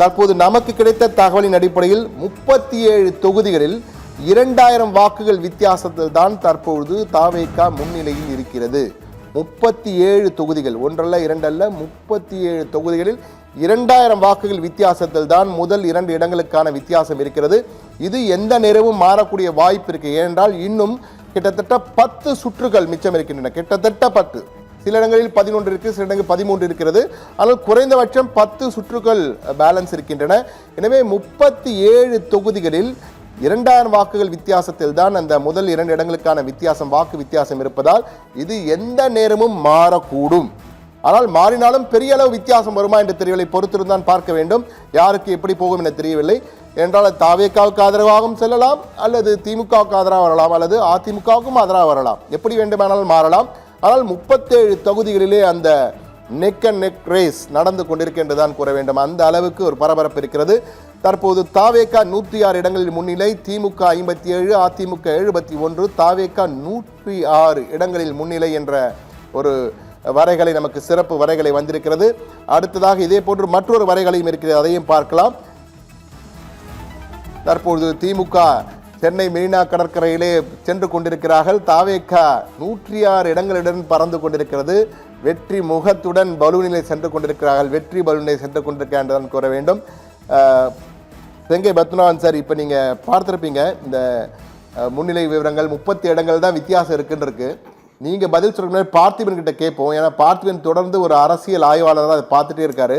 தற்போது நமக்கு கிடைத்த தகவலின் அடிப்படையில் 37 தொகுதிகளில் 2000 வாக்குகள் வித்தியாசத்தில் தான் தற்பொழுது தாவேகா முன்னிலையில் இருக்கிறது. 37 தொகுதிகள், ஒன்றல்ல இரண்டல்ல, 37 தொகுதிகளில் 2000 வாக்குகள் வித்தியாசத்தில் தான் முதல் 2 இடங்களுக்கான வித்தியாசம் இருக்கிறது. இது எந்த நேரமும் மாறக்கூடிய வாய்ப்பு இருக்கு. ஏனென்றால் இன்னும் கிட்டத்தட்ட 10 சுற்றுகள் மிச்சம் இருக்கின்றன. கிட்டத்தட்ட 10, சில இடங்களில் 11 இருக்கு, சில இடங்களில் 13 இருக்கிறது. ஆனால் குறைந்தபட்சம் 10 சுற்றுகள் பேலன்ஸ் இருக்கின்றன. எனவே 37 தொகுதிகளில் 2000 வாக்குகள் வித்தியாசத்தில் தான் அந்த முதல் 2 இடங்களுக்கான வாக்கு வித்தியாசம் இருப்பதால் இது எந்த நேரமும் மாறக்கூடும். ஆனால் மாறினாலும் பெரிய அளவு வித்தியாசம் வருமா என்று தெரியவில்லை. பொறுத்திருந்தான் பார்க்க வேண்டும். யாருக்கு எப்படி போகும் என தெரியவில்லை. என்றால் தாவேகாவுக்கு ஆதரவாகவும் செல்லலாம், அல்லது திமுகவுக்கு ஆதரவாக வரலாம், அல்லது அதிமுகவுக்கும் ஆதரவாக வரலாம். எப்படி வேண்டுமானாலும் மாறலாம். ஆனால் 37 தொகுதிகளிலே அந்த நெக் அண்ட் நெக் ரேஸ் நடந்து கொண்டிருக்கின்றதான் கூற வேண்டும். அந்த அளவுக்கு ஒரு பரபரப்பு இருக்கிறது. தற்போது தாவேகா 106 இடங்களில் முன்னிலை, திமுக 57, அதிமுக 71, தாவேகா 106 இடங்களில் முன்னிலை என்ற ஒரு வரைகளை, நமக்கு சிறப்பு வரைகளை வந்திருக்கிறது. அடுத்ததாக இதே போன்று மற்றொரு வரைகளையும் இருக்கிறது, அதையும் பார்க்கலாம். தற்பொழுது திமுக சென்னை மெரினா கடற்கரையிலே சென்று கொண்டிருக்கிறார்கள். தாவேகா 106 இடங்களுடன் பறந்து கொண்டிருக்கிறது. வெற்றி முகத்துடன் பலூனிலே சென்று கொண்டிருக்கிறார்கள். வெற்றி பலூனிலே சென்று கொண்டிருக்கிறார்கள் கூற வேண்டும். செங்கை பத்மநாபன் சார், இப்போ நீங்கள் பார்த்துருப்பீங்க இந்த முன்னிலை விவரங்கள். 30 இடங்கள் தான் வித்தியாசம் இருக்குன்னு. நீங்கள் பதில் சொல்கிற மாதிரி பார்த்திபன் கிட்ட கேட்போம். ஏன்னா பார்த்திபன் தொடர்ந்து ஒரு அரசியல் ஆய்வாளராக அதை பார்த்துட்டே இருக்காரு.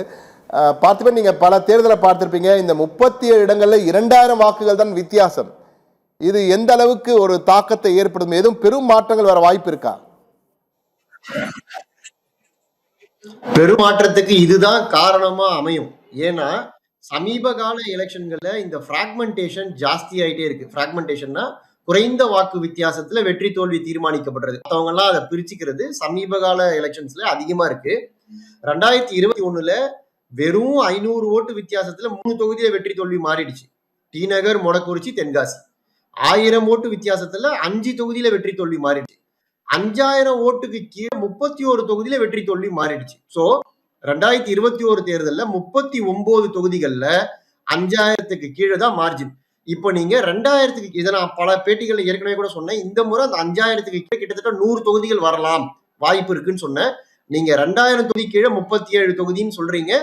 பார்த்திபன், நீங்கள் பல தேர்தலை பார்த்துருப்பீங்க. இந்த 37 இடங்களில் 2000 வாக்குகள் தான் வித்தியாசம். இது எந்த அளவுக்கு ஒரு தாக்கத்தை ஏற்படுத்தும்? எதுவும் பெரும் மாற்றங்கள் வர வாய்ப்பு இருக்கா? பெரும் மாற்றத்துக்கு இதுதான் காரணமா அமையும். ஏன்னா சமீப கால எலெக்ஷன்கள்ல இந்த பிராக்மெண்டேஷன் ஜாஸ்தி ஆயிட்டே இருக்கு. பிராக்மெண்டேஷன்னா குறைந்த வாக்கு வித்தியாசத்துல வெற்றி தோல்வி தீர்மானிக்கப்படுறது. மற்றவங்க எல்லாம் அதை பிரிச்சுக்கிறது சமீப கால எலெக்ஷன்ஸ்ல அதிகமா இருக்கு. 2021 வெறும் 500 ஓட்டு வித்தியாசத்துல 3 தொகுதியில வெற்றி தோல்வி மாறிடுச்சு. டி நகர், மொடக்குறிச்சி, தென்காசி. 1000 ஓட்டு வித்தியாசத்துல 5 தொகுதியில வெற்றி தோல்வி மாறிடுச்சு. 5000 ஓட்டுக்கு கீழே 31 தொகுதியில வெற்றி தோல்வி மாறிடுச்சு. சோ 2021 தேர்தல்ல 39 தொகுதிகள்ல 5000க்கு கீழே தான் மார்ஜின். இப்போ நீங்க 2000க்கு, இதை நான் பல பேட்டிகள் ஏற்கனவே கூட சொன்னேன், இந்த முறை அந்த 5000க்கு கீழே கிட்டத்தட்ட 100 தொகுதிகள் வரலாம், வாய்ப்பு இருக்குன்னு சொன்னேன். நீங்க 2000 தொகுதி கீழே 37 தொகுதின்னு சொல்றீங்க.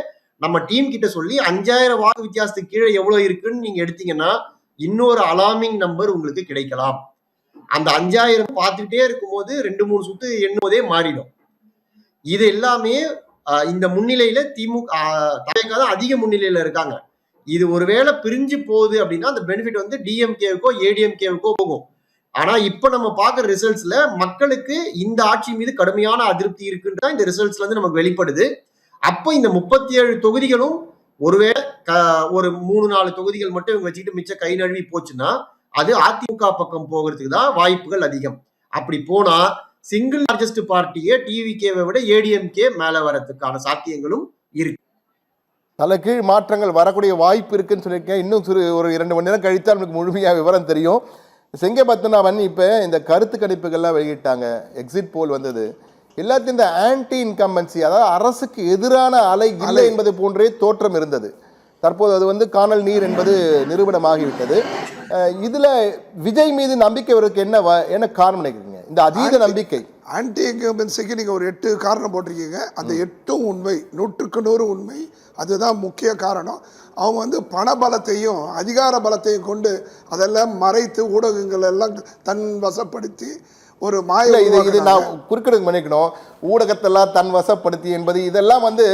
நம்ம டீம் கிட்ட சொல்லி 5000 வாக்கு வித்தியாசத்துக்கு கீழே எவ்வளவு இருக்குன்னு நீங்க எடுத்தீங்கன்னா இன்னொரு அலார்மிங் நம்பர் உங்களுக்கு கிடைக்கலாம். அந்த 5000 பார்த்துக்கிட்டே இருக்கும்போது 2-3 சுத்து எண்ணுவதே மாறிடும். இது எல்லாமே இந்த முன்னிலையில திமுக தான் அதிக முன்னிலையில இருக்காங்க. இது ஒருவேளை பிரிஞ்சு போகுது அப்படின்னா அந்த பெனிஃபிட் வந்து டிஎம்கேவுக்கோ ஏடிஎம்கேவுக்கோ போகும். ஆனா இப்ப நம்ம பார்க்குற ரிசல்ட்ஸ்ல மக்களுக்கு இந்த ஆட்சி மீது கடுமையான அதிருப்தி இருக்குன்றதா இந்த ரிசல்ட்ஸ்ல இருந்து நமக்கு வெளிப்படுது. அப்போ இந்த 37 தொகுதிகளும் ஒருவேளை ஒரு 3-4 தொகுதிகள் மட்டும் இவங்க வச்சுக்கிட்டு மிச்ச கை நழுவி போச்சுன்னா அது அதிமுக பக்கம் போகிறதுக்கு தான் வாய்ப்புகள் அதிகம். அப்படி போனா சிங்கிள் லார்ஜஸ்ட் பார்ட்டியே டிவிகேவை விட ஏடிஎம்கே மேல வரதுக்கான சாத்தியங்களும் இருக்கு. தலைகீழ் மாற்றங்கள் வரக்கூடிய வாய்ப்பு இருக்குன்னு சொல்லியிருக்கேன். இன்னும் ஒரு 2 மணி நேரம் கழித்தால் நமக்கு முழுமையாக விவரம் தெரியும். செங்கை பத்மநாபன், இப்போ இந்த கருத்து கணிப்புகள்லாம் வெளியிட்டாங்க, எக்ஸிட் போல் வந்தது. எல்லாத்தையும் இந்த ஆன்டி இன்கம்பன்சி, அதாவது அரசுக்கு எதிரான அலை இல்லை என்பது போன்றே தோற்றம் இருந்தது. தற்போது அது வந்து காணல் நீர் என்பது நிரூபணமாகிவிட்டது. இதுல விஜய் மீது நம்பிக்கை வருவதற்கு என்ன காரணம் நினைக்கிறீங்க? இந்த அதீத நம்பிக்கை ஆன்டி இன்கம்பன்சிக்கு நீங்க ஒரு 8 காரணம் போட்டிருக்கீங்க. அந்த 8ம் உண்மை, 100க்கு 100 உண்மை. அதுதான் முக்கிய காரணம். அவங்க வந்து பண பலத்தையும் அதிகார பலத்தையும் கொண்டு அதெல்லாம் மறைத்து ஊடகங்கள் எல்லாம் தன் வசப்படுத்தி ஒரு மாய இது நான் குறுக்கிடுங்க பண்ணிக்கணும். ஊடகத்தெல்லாம் தன் வசப்படுத்தி என்பது இதெல்லாம் வந்து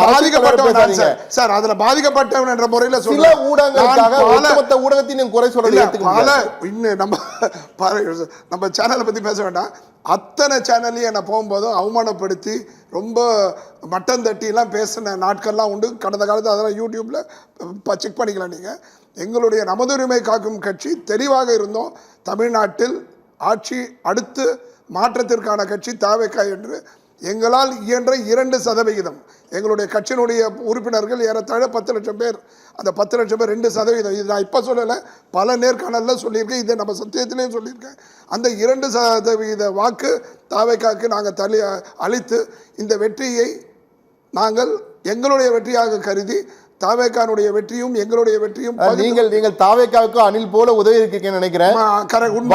பாதிக்கப்பட்டவன் சார், அதுல பாதிக்கப்பட்டவன் என்ற முறையில சில ஊடகங்களுக்காக ஒட்டுமொத்த ஊடகத்தையும் குறை சொல்றது. இன்னும் நம்ம சேனலை பத்தி பேச வேண்டாம். அத்தனை சேனல்லையும் நான் போகும்போதும் அவமானப்படுத்தி ரொம்ப மட்டம் தட்டிலாம் பேசின நாட்கள்லாம் உண்டு கடந்த காலத்தில். அதெல்லாம் யூடியூப்ல செக் பண்ணிக்கலாம் நீங்கள். எங்களுடைய நமது உரிமை காக்கும் கட்சி தெளிவாக இருந்தோம். தமிழ்நாட்டில் ஆட்சி அடுத்து மாற்றத்திற்கான கட்சி தாவேகா என்று எங்களால் இயன்ற 2% எங்களுடைய கட்சியினுடைய உறுப்பினர்கள் ஏறத்தாழ 10 லட்சம் பேர். அந்த 10 லட்சம் பேர் 2%. இது நான் இப்போ சொல்லலை, பல நேர்காணலில் சொல்லியிருக்கேன், இதை நம்ம சத்தியத்திலையும் சொல்லியிருக்கேன். அந்த 2% வாக்கு தாவேகாவுக்கு நாங்கள் அளித்து இந்த வெற்றியை நாங்கள் எங்களுடைய வெற்றியாக கருதி தாவேக்கானுடைய வெற்றியும் எங்களுடைய வெற்றியும் நீங்கள் தாவேக்காவுக்கு அணில் போல உதவி இருக்கீங்கன்னு நினைக்கிறேன். உண்மை.